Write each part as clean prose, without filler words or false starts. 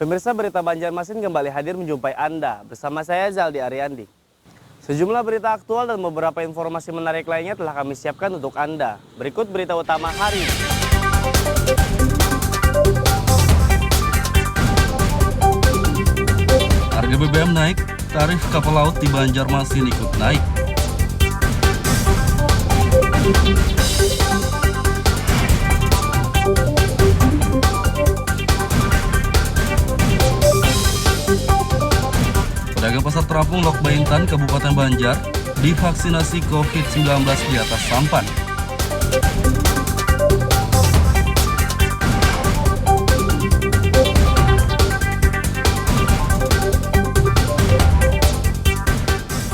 Pemirsa, berita Banjarmasin kembali hadir menjumpai Anda. Bersama saya Zaldi Ariandi. Sejumlah berita aktual dan beberapa informasi menarik lainnya telah kami siapkan untuk Anda. Berikut berita utama hari ini. Harga BBM naik, tarif kapal laut di Banjarmasin ikut naik. Pedagang pasar terapung Lok Baintan, Kabupaten Banjar, divaksinasi COVID-19 di atas sampan.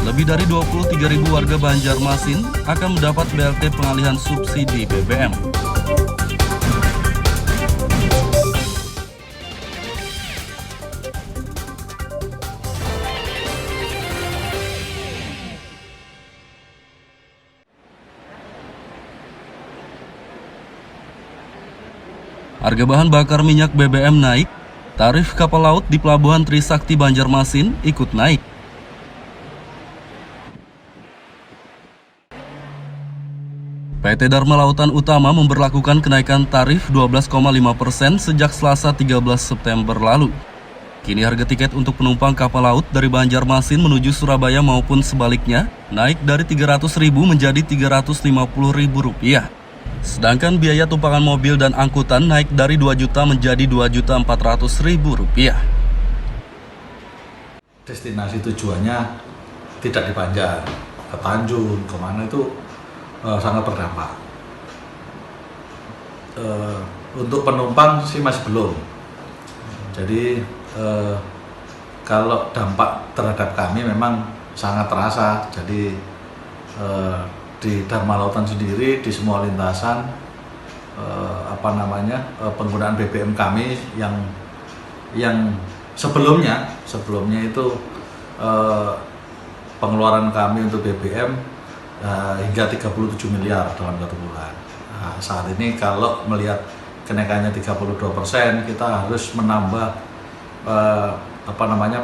Lebih dari 23.000 warga Banjarmasin akan mendapat BLT pengalihan subsidi BBM. Harga bahan bakar minyak BBM naik, tarif kapal laut di Pelabuhan Trisakti Banjarmasin ikut naik. PT Dharma Lautan Utama memberlakukan kenaikan tarif 12,5% sejak Selasa 13 September lalu. Kini harga tiket untuk penumpang kapal laut dari Banjarmasin menuju Surabaya maupun sebaliknya naik dari Rp300.000 menjadi Rp350.000. Sedangkan biaya tumpangan mobil dan angkutan naik dari 2 juta menjadi Rp2.400.000. Destinasi tujuannya tidak di Banjar, ke Tanjung, kemana itu sangat berdampak. Untuk penumpang sih masih belum. Jadi kalau dampak terhadap kami memang sangat terasa. Jadi di Dharma Lautan sendiri di semua lintasan penggunaan BBM kami yang sebelumnya itu pengeluaran kami untuk BBM hingga 37 miliar dalam 1 bulan. Nah, saat ini kalau melihat kenaikannya 32%, kita harus menambah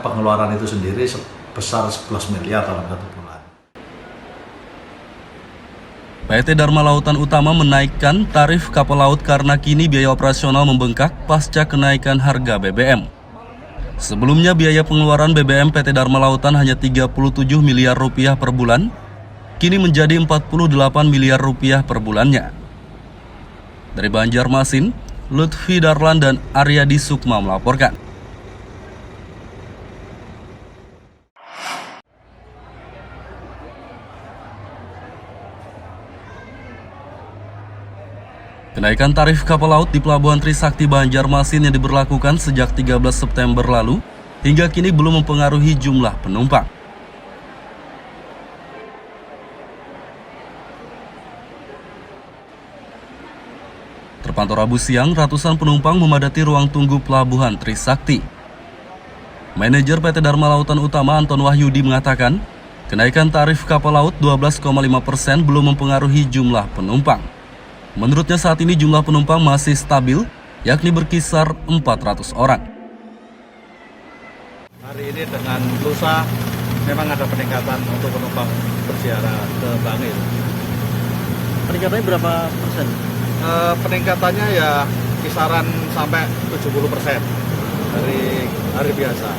pengeluaran itu sendiri sebesar 11 miliar dalam 1 bulan. PT Dharma Lautan Utama menaikkan tarif kapal laut karena kini biaya operasional membengkak pasca kenaikan harga BBM. Sebelumnya biaya pengeluaran BBM PT Dharma Lautan hanya Rp37 miliar per bulan, kini menjadi Rp48 miliar per bulannya. Dari Banjarmasin, Lutfi Darlan dan Aryadi Sukma melaporkan. Kenaikan tarif kapal laut di Pelabuhan Trisakti Banjarmasin yang diberlakukan sejak 13 September lalu hingga kini belum mempengaruhi jumlah penumpang. Terpantau Rabu siang, ratusan penumpang memadati ruang tunggu Pelabuhan Trisakti. Manajer PT Dharma Lautan Utama Anton Wahyudi mengatakan, kenaikan tarif kapal laut 12,5% belum mempengaruhi jumlah penumpang. Menurutnya saat ini jumlah penumpang masih stabil, yakni berkisar 400 orang. Hari ini dengan lusa memang ada peningkatan untuk penumpang berziarah ke Bangil. Peningkatannya berapa persen? Peningkatannya ya kisaran sampai 70% dari hari biasa.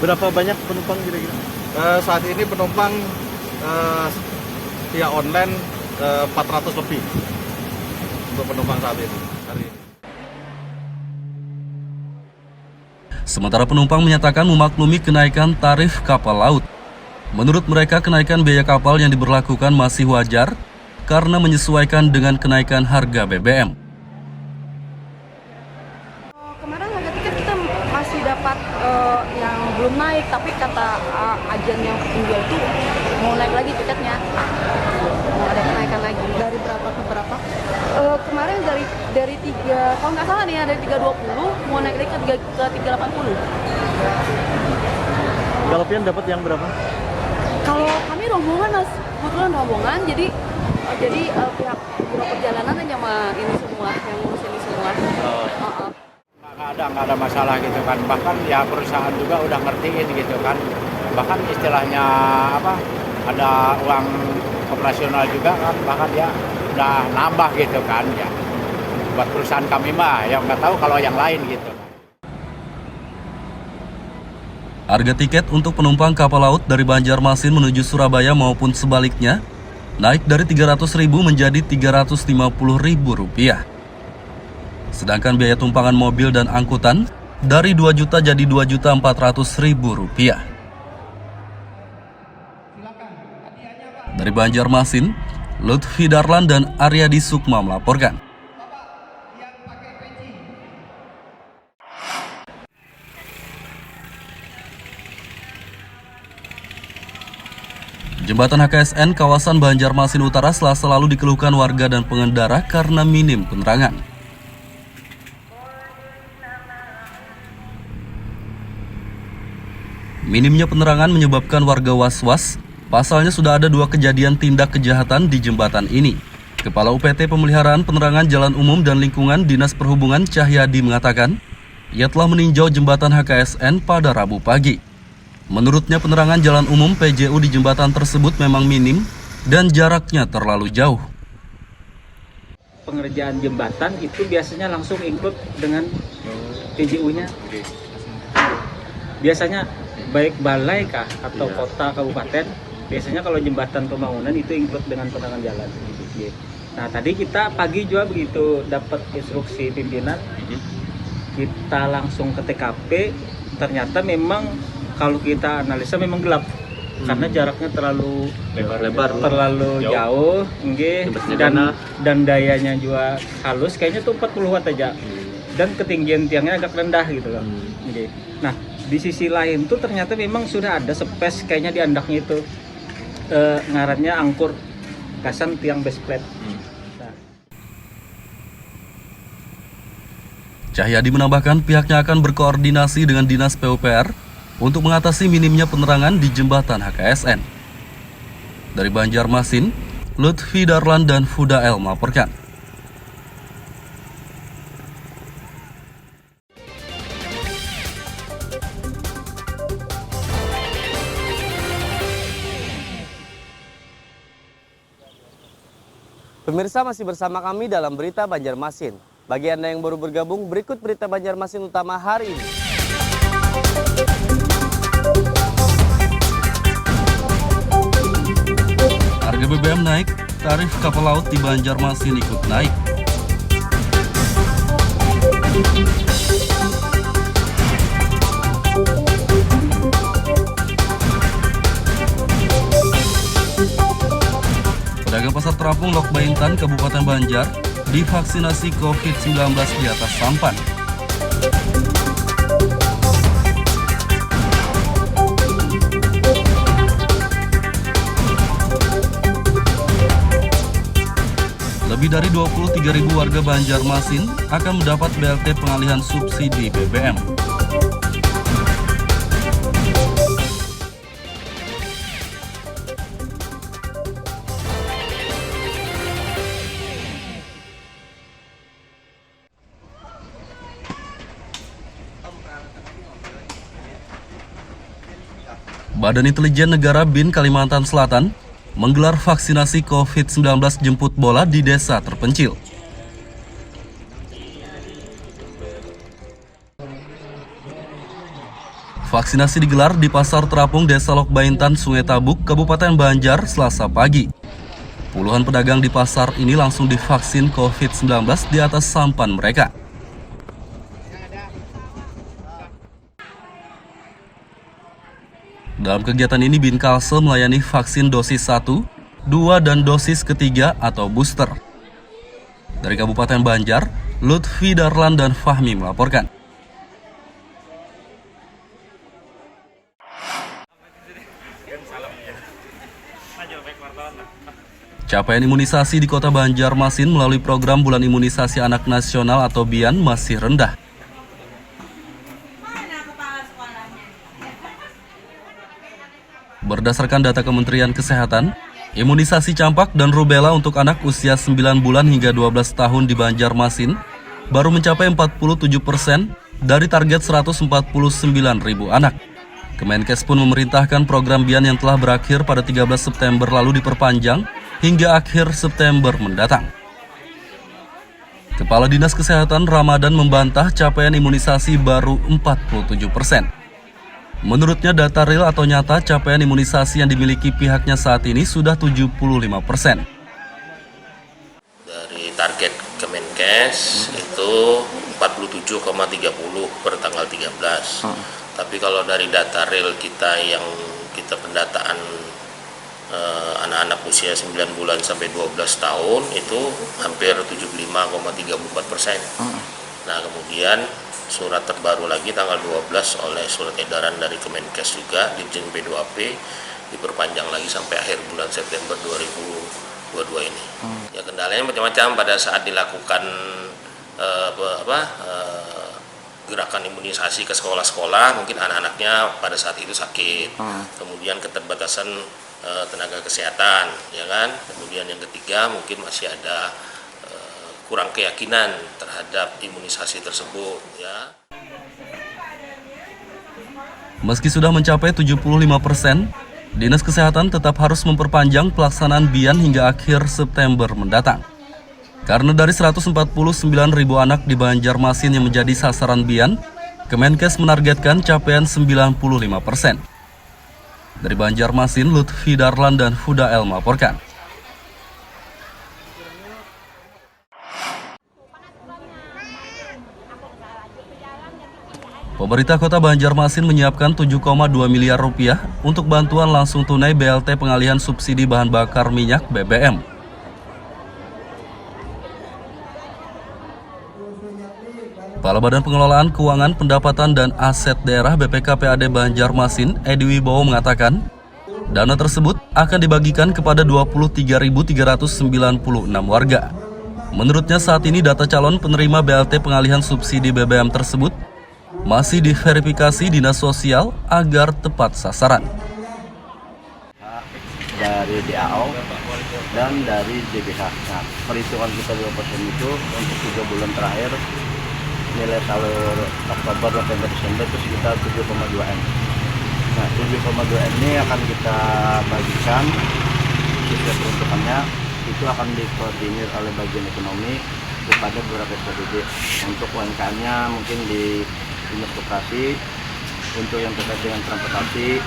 Berapa banyak penumpang kira-kira? Saat ini penumpang via online 400 lebih untuk penumpang saat ini, hari ini. Sementara penumpang menyatakan memaklumi kenaikan tarif kapal laut. Menurut mereka kenaikan biaya kapal yang diberlakukan masih wajar karena menyesuaikan dengan kenaikan harga BBM. Kemarin harga tiket kita masih dapat yang belum naik, tapi kata agen yang penjual itu mau naik lagi tiketnya. Mau ada kenaikan lagi. Dari berapa ke berapa? Kemarin dari 3, kalau nggak salah nih ya, dari 320 mau naik lagi ke 380. Kalau pian dapat yang berapa? Kalau kami rombongan mas, kebetulan rombongan, jadi pihak biro perjalanan aja sama ini semua yang ngurus ini semua. nggak ada masalah gitu kan. Bahkan ya perusahaan juga udah ngertiin gitu kan. Bahkan istilahnya apa, ada uang operasional juga kan, bahkan ya udah nambah gitu kan ya. Buat perusahaan kami mah, ya nggak tahu kalau yang lain gitu. Harga tiket untuk penumpang kapal laut dari Banjarmasin menuju Surabaya maupun sebaliknya naik dari Rp300.000 menjadi Rp350.000. Sedangkan biaya tumpangan mobil dan angkutan dari 2 juta jadi Rp2.400.000. Dari Banjarmasin, Lutfi Darlan dan Aryadi Sukma melaporkan. Jembatan HKSN kawasan Banjarmasin Utara Selasa lalu dikeluhkan warga dan pengendara karena minim penerangan. Minimnya penerangan menyebabkan warga was-was. Pasalnya sudah ada 2 kejadian tindak kejahatan di jembatan ini. Kepala UPT Pemeliharaan Penerangan Jalan Umum dan Lingkungan Dinas Perhubungan Cahyadi mengatakan, ia telah meninjau jembatan HKSN pada Rabu pagi. Menurutnya penerangan jalan umum PJU di jembatan tersebut memang minim dan jaraknya terlalu jauh. Pengerjaan jembatan itu biasanya langsung include dengan PJU-nya. Biasanya baik balai kah atau kota kabupaten, biasanya kalau jembatan pembangunan itu include dengan penerangan jalan. Nah tadi kita pagi juga begitu dapat instruksi pimpinan, kita langsung ke TKP, ternyata memang kalau kita analisa memang gelap karena jaraknya terlalu lebar, terlalu jauh, dan dayanya juga halus, kayaknya tuh 40 watt aja, dan ketinggian tiangnya agak rendah gitu loh. Nah di sisi lain tuh ternyata memang sudah ada space kayaknya di andaknya itu, ngarannya angkur kasan tiang base plate. Cahyadi menambahkan pihaknya akan berkoordinasi dengan Dinas PUPR untuk mengatasi minimnya penerangan di jembatan HKSN. Dari Banjarmasin, Lutfi Darlan dan Fudael melaporkan. Pemirsa masih bersama kami dalam Berita Banjarmasin. Bagi Anda yang baru bergabung, berikut Berita Banjarmasin utama hari ini. Harga BBM naik, tarif kapal laut di Banjarmasin ikut naik. Pedagang pasar terapung Lok Baintan, Kabupaten Banjar, divaksinasi COVID-19 di atas sampan. Lebih dari 23.000 warga Banjarmasin akan mendapat BLT pengalihan subsidi BBM. Badan Intelijen Negara BIN Kalimantan Selatan menggelar vaksinasi COVID-19 jemput bola di desa terpencil. Vaksinasi digelar di Pasar Terapung Desa Lok Baintan, Sungai Tabuk, Kabupaten Banjar, Selasa pagi. Puluhan pedagang di pasar ini langsung divaksin COVID-19 di atas sampan mereka. Dalam kegiatan ini, BIN Kalsel melayani vaksin dosis 1, 2, dan dosis ketiga atau booster. Dari Kabupaten Banjar, Lutfi Darlan dan Fahmi melaporkan. Capaian imunisasi di Kota Banjarmasin melalui program Bulan Imunisasi Anak Nasional atau BIAN masih rendah. Berdasarkan data Kementerian Kesehatan, imunisasi campak dan rubella untuk anak usia 9 bulan hingga 12 tahun di Banjarmasin baru mencapai 47% dari target 149.000 anak. Kemenkes pun memerintahkan program BIAN yang telah berakhir pada 13 September lalu diperpanjang hingga akhir September mendatang. Kepala Dinas Kesehatan Ramadan membantah capaian imunisasi baru 47%. Menurutnya data real atau nyata capaian imunisasi yang dimiliki pihaknya saat ini sudah 75%. Dari target Kemenkes itu 47,30 per tanggal 13. Tapi kalau dari data real kita yang kita pendataan anak-anak usia 9 bulan sampai 12 tahun itu hampir 75,34%. Nah kemudian surat terbaru lagi tanggal 12 oleh surat edaran dari Kemenkes juga Dirjen P2AP diperpanjang lagi sampai akhir bulan September 2022 ini. Ya kendalanya macam-macam pada saat dilakukan gerakan imunisasi ke sekolah-sekolah, mungkin anak-anaknya pada saat itu sakit. Kemudian keterbatasan tenaga kesehatan, ya kan. Kemudian yang ketiga mungkin masih ada kurang keyakinan terhadap imunisasi tersebut, ya. Meski sudah mencapai 75%, Dinas Kesehatan tetap harus memperpanjang pelaksanaan BIAN hingga akhir September mendatang. Karena dari 149.000 anak di Banjarmasin yang menjadi sasaran BIAN, Kemenkes menargetkan capaian 95%. Dari Banjarmasin, Lutfi Darlan dan Huda El melaporkan. Pemerintah Kota Banjarmasin menyiapkan 7,2 miliar rupiah untuk bantuan langsung tunai BLT pengalihan subsidi bahan bakar minyak BBM. Kepala Badan Pengelolaan Keuangan Pendapatan dan Aset Daerah BPKPAD Banjarmasin, Edi Wibowo mengatakan, dana tersebut akan dibagikan kepada 23.396 warga. Menurutnya saat ini data calon penerima BLT pengalihan subsidi BBM tersebut masih diverifikasi Dinas Sosial agar tepat sasaran. Dari DAO dan dari JBH. Nah, perhitungan kita 2% itu untuk 3 bulan terakhir nilai salur Oktober, November, Desember itu sekitar 7,2 M. Nah, 7,2 M ini akan kita bagikan sesuai peruntukannya, itu akan dikoordinir oleh bagian ekonomi kepada beberapa SPBD. Untuk UMKM-nya mungkin di Dinas Koperasi, untuk yang terkait dengan transportasi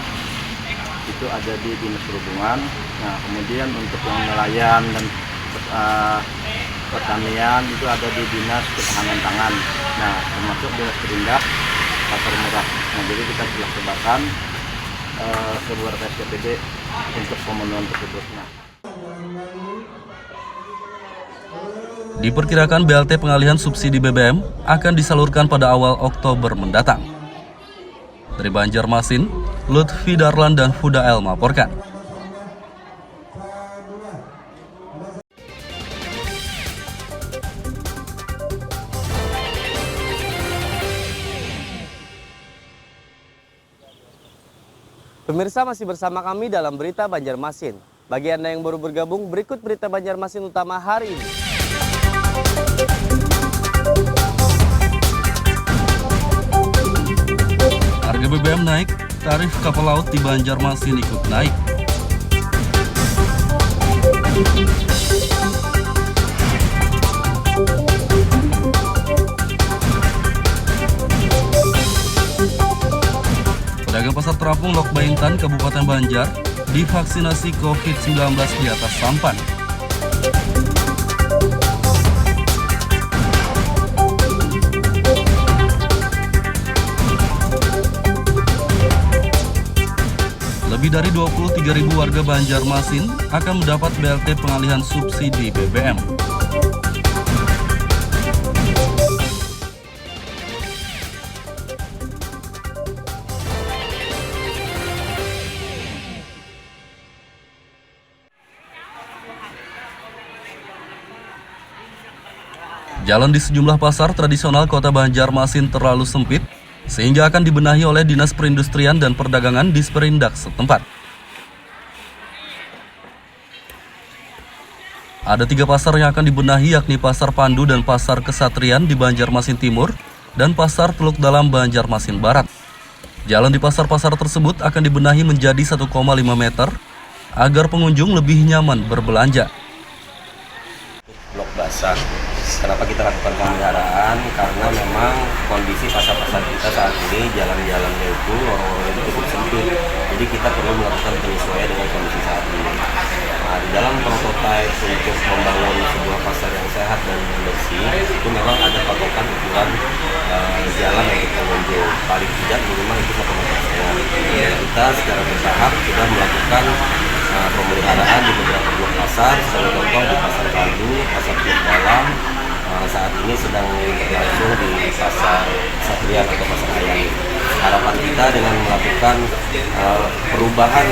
itu ada di Dinas Perhubungan. Nah, kemudian untuk yang nelayan dan pertanian itu ada di Dinas Ketahanan Pangan. Nah, termasuk Dinas Perindak, Pasar Murah. Nah, jadi kita telah sebarkan ke beberapa SPBD untuk pemenuhan tersebut. Diperkirakan BLT pengalihan subsidi BBM akan disalurkan pada awal Oktober mendatang. Dari Banjarmasin, Lutfi Darlan dan Huda El melaporkan. Pemirsa masih bersama kami dalam Berita Banjarmasin. Bagi Anda yang baru bergabung, berikut Berita Banjarmasin utama hari ini. Harga BBM naik, tarif kapal laut di Banjarmasin ikut naik. Pedagang pasar terapung Lok Baintan, Kabupaten Banjar, divaksinasi COVID-19 di atas sampan. Lebih dari 23.000 warga Banjarmasin akan mendapat BLT pengalihan subsidi BBM. Jalan di sejumlah pasar tradisional Kota Banjarmasin terlalu sempit, sehingga akan dibenahi oleh Dinas Perindustrian dan Perdagangan Disperindak setempat. Ada 3 pasar yang akan dibenahi, yakni Pasar Pandu dan Pasar Kesatrian di Banjarmasin Timur, dan Pasar Teluk Dalam Banjarmasin Barat. Jalan di pasar-pasar tersebut akan dibenahi menjadi 1,5 meter agar pengunjung lebih nyaman berbelanja. Blok basah. Kenapa kita lakukan pemeliharaan? Karena memang kondisi pasar-pasar kita saat ini jalan-jalannya itu lorong-lorong itu cukup sempit. Jadi kita perlu melakukan penyesuaian dengan kondisi saat ini. Nah, di dalam prototipe untuk membangun sebuah pasar yang sehat dan bersih itu memang ada patokan ukuran jalan untuk pengunjung. Paling tidak minimal itu 1,5 meter. Kita secara bertahap sudah melakukan pemeliharaan di beberapa blok pasar, sebagai contoh di Pasar Kaldu, Pasar Teluk Dalam, saat ini sedang berlangsung di Pasar Satrian atau Pasar Ayam. Harapan kita dengan melakukan perubahan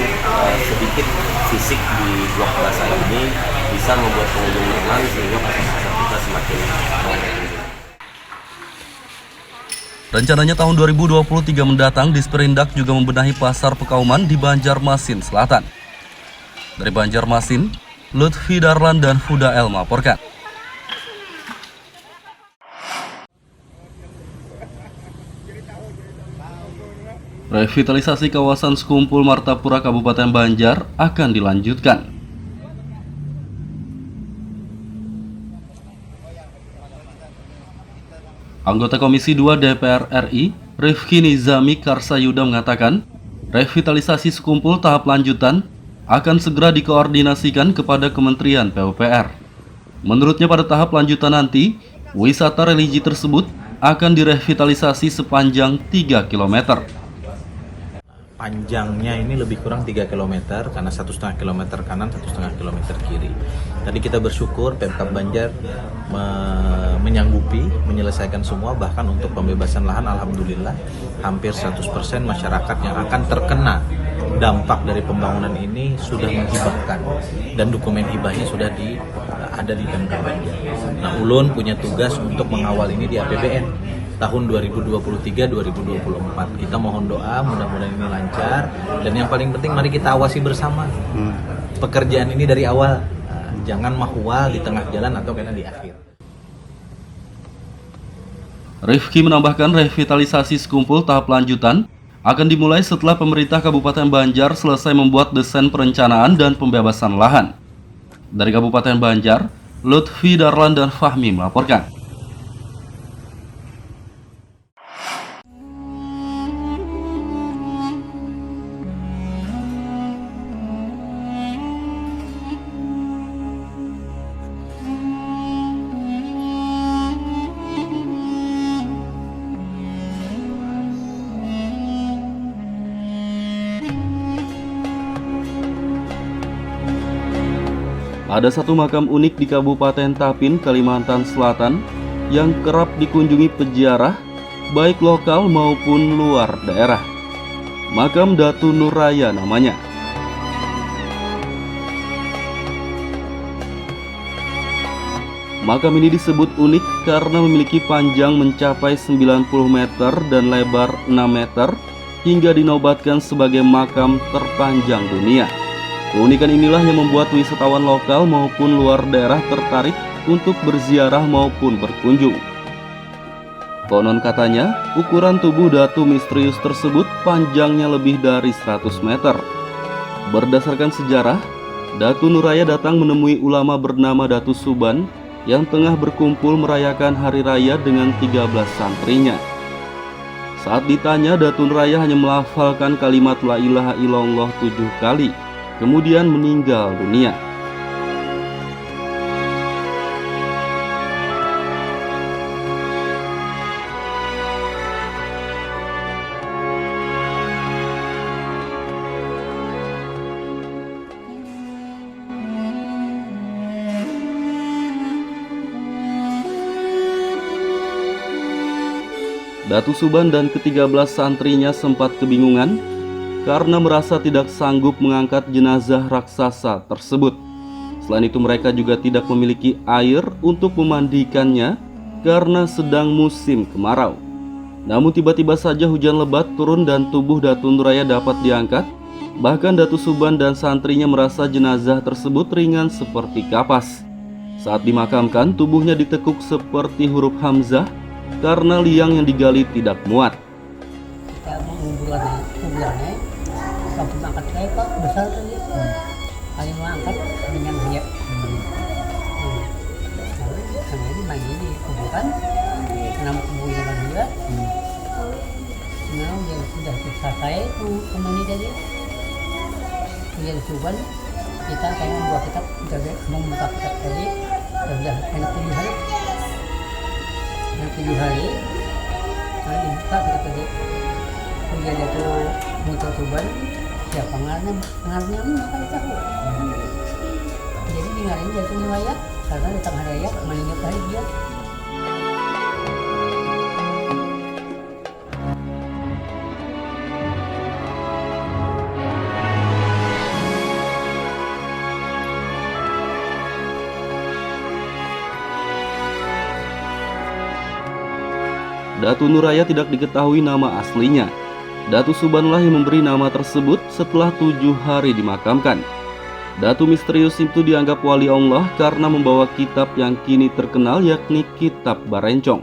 sedikit fisik di blok basah ini bisa membuat pengunjung nyaman sehingga pasar-pasar kita semakin baik. Rencananya tahun 2023 mendatang, Disperindak juga membenahi Pasar Pekauman di Banjarmasin Selatan. Dari Banjarmasin, Lutfi Darlan dan Fuda El melaporkan. Revitalisasi kawasan Sekumpul Martapura Kabupaten Banjar akan dilanjutkan. Anggota Komisi 2 DPR RI, Rifki Nizami Karsayuda mengatakan, revitalisasi Sekumpul tahap lanjutan akan segera dikoordinasikan kepada Kementerian PUPR. Menurutnya pada tahap lanjutan nanti, wisata religi tersebut akan direvitalisasi sepanjang 3 km. Panjangnya ini lebih kurang 3 km karena 1,5 km kanan, 1,5 km kiri. Tadi kita bersyukur Pemkab Banjar menyanggupi menyelesaikan semua, bahkan untuk pembebasan lahan alhamdulillah hampir 100% masyarakat yang akan terkena dampak dari pembangunan ini sudah menghibahkan dan dokumen hibahnya sudah ada di Pemkab Banjar. Nah, Ulun punya tugas untuk mengawal ini di APBN tahun 2023-2024. Kita mohon doa mudah-mudahan ini lancar, dan yang paling penting mari kita awasi bersama pekerjaan ini dari awal. Jangan mahwal di tengah jalan atau kena di akhir. Rifki menambahkan revitalisasi Sekumpul tahap lanjutan akan dimulai setelah pemerintah Kabupaten Banjar selesai membuat desain perencanaan dan pembebasan lahan. Dari Kabupaten Banjar, Lutfi Darlan dan Fahmi melaporkan. Ada satu makam unik di Kabupaten Tapin, Kalimantan Selatan yang kerap dikunjungi peziarah, baik lokal maupun luar daerah. Makam Datu Nuraya namanya. Makam ini disebut unik karena memiliki panjang mencapai 90 meter dan lebar 6 meter hingga dinobatkan sebagai makam terpanjang dunia. Keunikan inilah yang membuat wisatawan lokal maupun luar daerah tertarik untuk berziarah maupun berkunjung. Konon katanya, ukuran tubuh datu misterius tersebut panjangnya lebih dari 100 meter. Berdasarkan sejarah, Datu Nuraya datang menemui ulama bernama Datu Suban yang tengah berkumpul merayakan hari raya dengan 13 santrinya. Saat ditanya, Datu Nuraya hanya melafalkan kalimat La ilaha illallah 7 kali. Kemudian meninggal dunia. Datu Suban dan ke-13 santrinya sempat kebingungan karena merasa tidak sanggup mengangkat jenazah raksasa tersebut. Selain itu mereka juga tidak memiliki air untuk memandikannya karena sedang musim kemarau. Namun tiba-tiba saja hujan lebat turun dan tubuh Datu Nuraya dapat diangkat. Bahkan Datu Suban dan santrinya merasa jenazah tersebut ringan seperti kapas. Saat dimakamkan, tubuhnya ditekuk seperti huruf Hamzah karena liang yang digali tidak muat. Kita menguburannya waktu angkat saya Pak besar tadi kali mengangkat dengan dia karena ini main di kuburan kenapa kuburan dengan dia nah yang sudah selesai itu kemuni tadi kemudian suban kita akan membuat kitab membuka kitab tadi sudah enak 7 hari yang 7 hari nah dibuka kitab tadi kemudian itu muncul suban ya pengarnya makan tahu jadi dengarin jatuh riwayat karena datang hari raya meninggal hari dia. Datu Nuraya tidak diketahui nama aslinya. Datu Subanlah yang memberi nama tersebut setelah 7 hari dimakamkan. Datu misterius itu dianggap wali Allah karena membawa kitab yang kini terkenal yakni Kitab Barencong.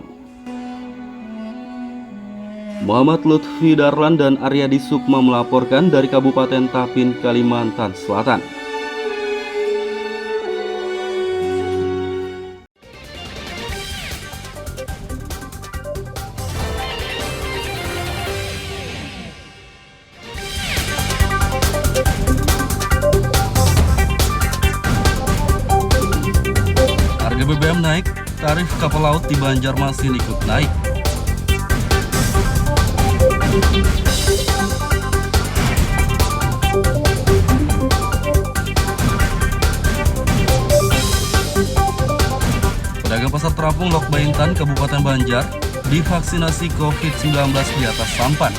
Muhammad Lutfi Darlan dan Aryadi Sukma melaporkan dari Kabupaten Tapin, Kalimantan Selatan. BBM naik, tarif kapal laut di Banjarmasin ikut naik. Pedagang pasar terapung Lok Baintan, Kabupaten Banjar, divaksinasi COVID-19 di atas sampan.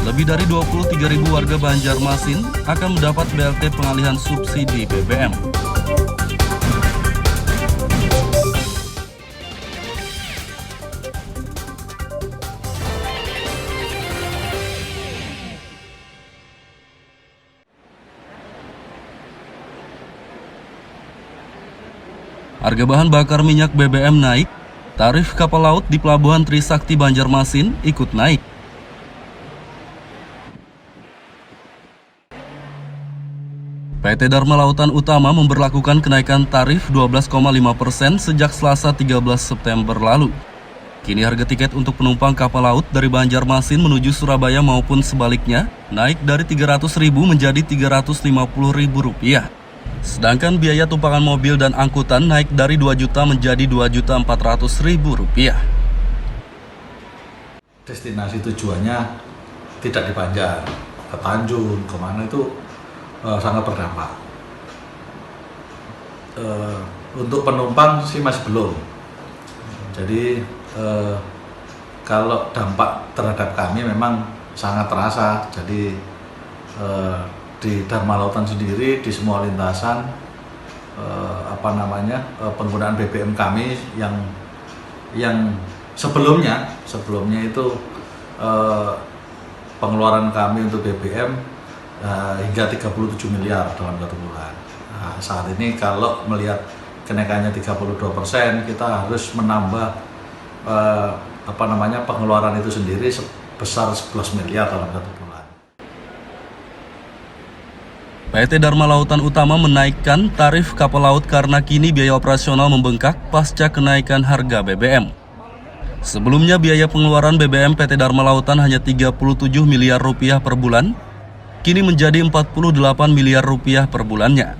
Lebih dari 23.000 warga Banjarmasin akan mendapat BLT pengalihan subsidi BBM. Harga bahan bakar minyak BBM naik, tarif kapal laut di Pelabuhan Trisakti Banjarmasin ikut naik. PT Dharma Lautan Utama memberlakukan kenaikan tarif 12,5% sejak Selasa 13 September lalu. Kini harga tiket untuk penumpang kapal laut dari Banjarmasin menuju Surabaya maupun sebaliknya naik dari Rp300.000 menjadi Rp350.000. Sedangkan biaya tumpangan mobil dan angkutan naik dari Rp2 juta menjadi Rp2.400.000. Destinasi tujuannya tidak di Banjar, ke Tanjung, kemana itu sangat berdampak. Untuk penumpang sih masih belum. Jadi kalau dampak terhadap kami memang sangat terasa. Jadi di Dharma Lautan sendiri di semua lintasan penggunaan BBM kami yang sebelumnya itu pengeluaran kami untuk BBM hingga 37 miliar dalam 1 bulan. Nah, saat ini kalau melihat kenaikannya 32%, kita harus menambah pengeluaran itu sendiri sebesar 11 miliar dalam 1 bulan. PT Dharma Lautan Utama menaikkan tarif kapal laut karena kini biaya operasional membengkak pasca kenaikan harga BBM. Sebelumnya biaya pengeluaran BBM PT Dharma Lautan hanya Rp37 miliar per bulan, kini menjadi Rp48 miliar per bulannya.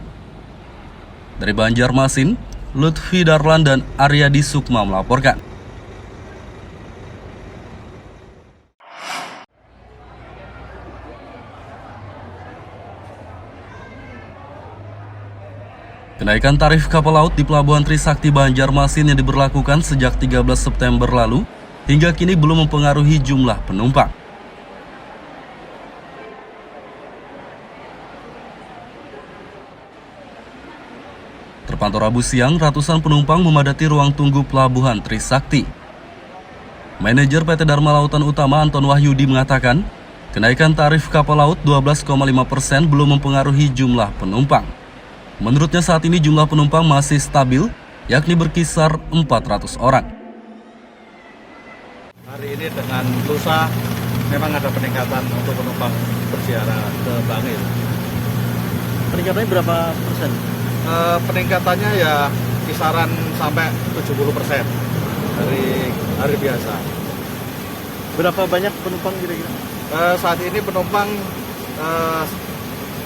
Dari Banjarmasin, Lutfi Darlan dan Aryadi Sukma melaporkan. Kenaikan tarif kapal laut di Pelabuhan Trisakti Banjarmasin yang diberlakukan sejak 13 September lalu hingga kini belum mempengaruhi jumlah penumpang. Terpantau Rabu siang, ratusan penumpang memadati ruang tunggu Pelabuhan Trisakti. Manajer PT Dharma Lautan Utama Anton Wahyudi mengatakan, Kenaikan tarif kapal laut 12,5% belum mempengaruhi jumlah penumpang. Menurutnya saat ini jumlah penumpang masih stabil, yakni berkisar 400 orang. Hari ini dengan lusa memang ada peningkatan untuk penumpang berziarah ke Bangil. Peningkatannya berapa persen? Peningkatannya ya kisaran sampai 70% dari hari biasa. Berapa banyak penumpang kira-kira? Saat ini penumpang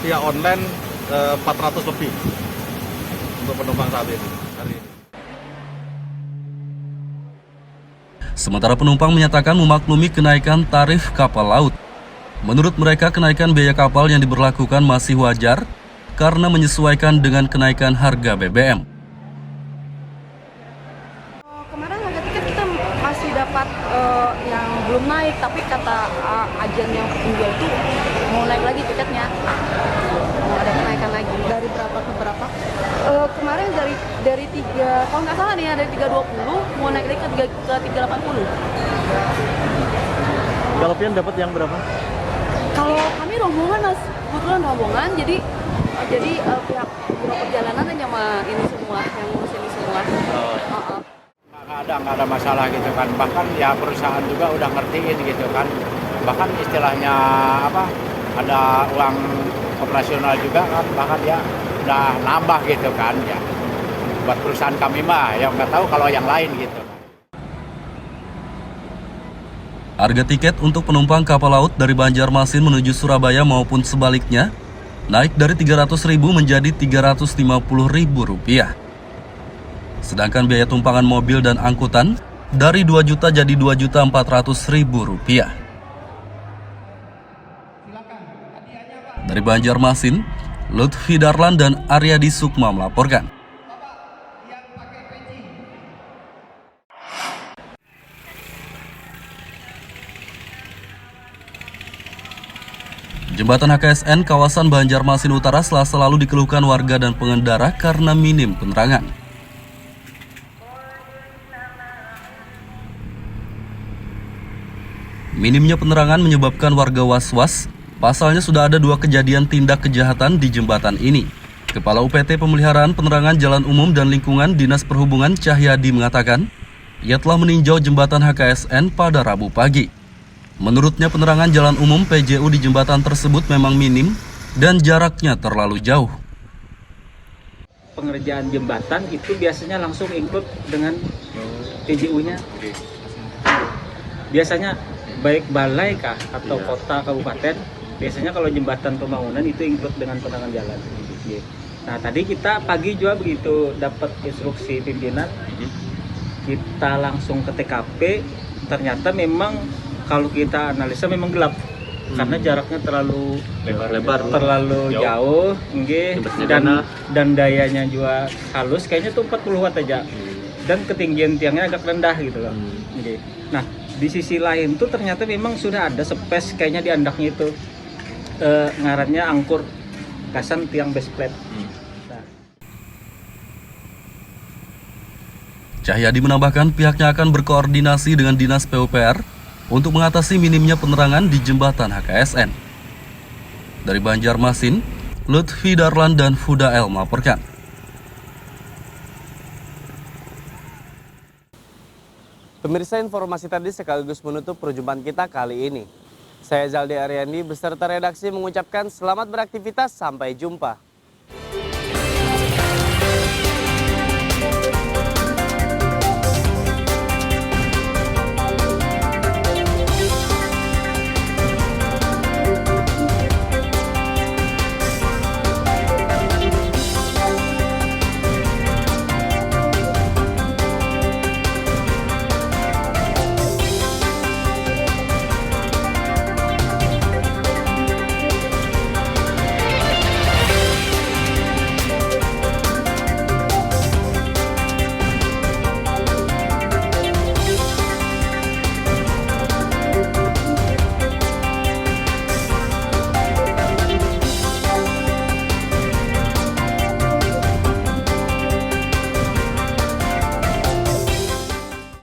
via online 400 lebih untuk penumpang saat ini. Hari ini. Sementara penumpang menyatakan memaklumi kenaikan tarif kapal laut. Menurut mereka, kenaikan biaya kapal yang diberlakukan masih wajar karena menyesuaikan dengan kenaikan harga BBM. Kemarin harga tiket kita masih dapat yang belum naik, tapi kata agen yang penjual tuh mau naik lagi tiketnya, mau ada kenaikan lagi. Dari berapa ke berapa? Kemarin dari 3, kalau nggak salah nih ya, dari 320 mau naik lagi ke 380. Kalau pian dapat yang berapa? Kalau kami rombongan mas, kebetulan rombongan, jadi pihak biro perjalanan hanya ini semua, yang ngurus ini semua. Nggak ada masalah gitu kan, bahkan ya perusahaan juga udah ngertiin gitu kan, bahkan istilahnya apa, ada uang operasional juga kan, bahkan ya udah nambah gitu kan ya, buat perusahaan kami mah ya nggak tahu kalau yang lain gitu. Harga tiket untuk penumpang kapal laut dari Banjarmasin menuju Surabaya maupun sebaliknya naik dari Rp300.000 menjadi Rp350.000. Sedangkan biaya tumpangan mobil dan angkutan dari 2 juta jadi Rp2.400.000. Dari Banjarmasin, Lutfi Darlan dan Aryadi Sukma melaporkan. Jembatan HKSN kawasan Banjarmasin Utara Selasa lalu dikeluhkan warga dan pengendara karena minim penerangan. Minimnya penerangan menyebabkan warga was-was. Pasalnya sudah ada 2 kejadian tindak kejahatan di jembatan ini. Kepala UPT Pemeliharaan Penerangan Jalan Umum dan Lingkungan Dinas Perhubungan Cahyadi mengatakan, ia telah meninjau jembatan HKSN pada Rabu pagi. Menurutnya penerangan jalan umum PJU di jembatan tersebut memang minim dan jaraknya terlalu jauh. Pengerjaan jembatan itu biasanya langsung include dengan PJU-nya. Biasanya baik balai kah atau kota kabupaten, biasanya kalau jembatan pembangunan itu include dengan penerangan jalan. Nah tadi kita pagi juga begitu dapat instruksi pimpinan, kita langsung ke TKP, ternyata memang kalau kita analisa memang gelap karena jaraknya terlalu lebar, terlalu jauh, dan dayanya juga halus, kayaknya tuh 40 watt aja, dan ketinggian tiangnya agak rendah gitu loh. Nah di sisi lain tuh ternyata memang sudah ada space kayaknya di andaknya itu, ngarannya angkur kasan tiang base plate. Cahyadi menambahkan pihaknya akan berkoordinasi dengan Dinas PUPR untuk mengatasi minimnya penerangan di jembatan HKSN. Dari Banjarmasin, Lutfi Darlan dan Fudael melaporkan. Pemirsa, informasi tadi sekaligus menutup perjumpaan kita kali ini. Saya Zaldi Aryandi beserta redaksi mengucapkan selamat beraktivitas, sampai jumpa.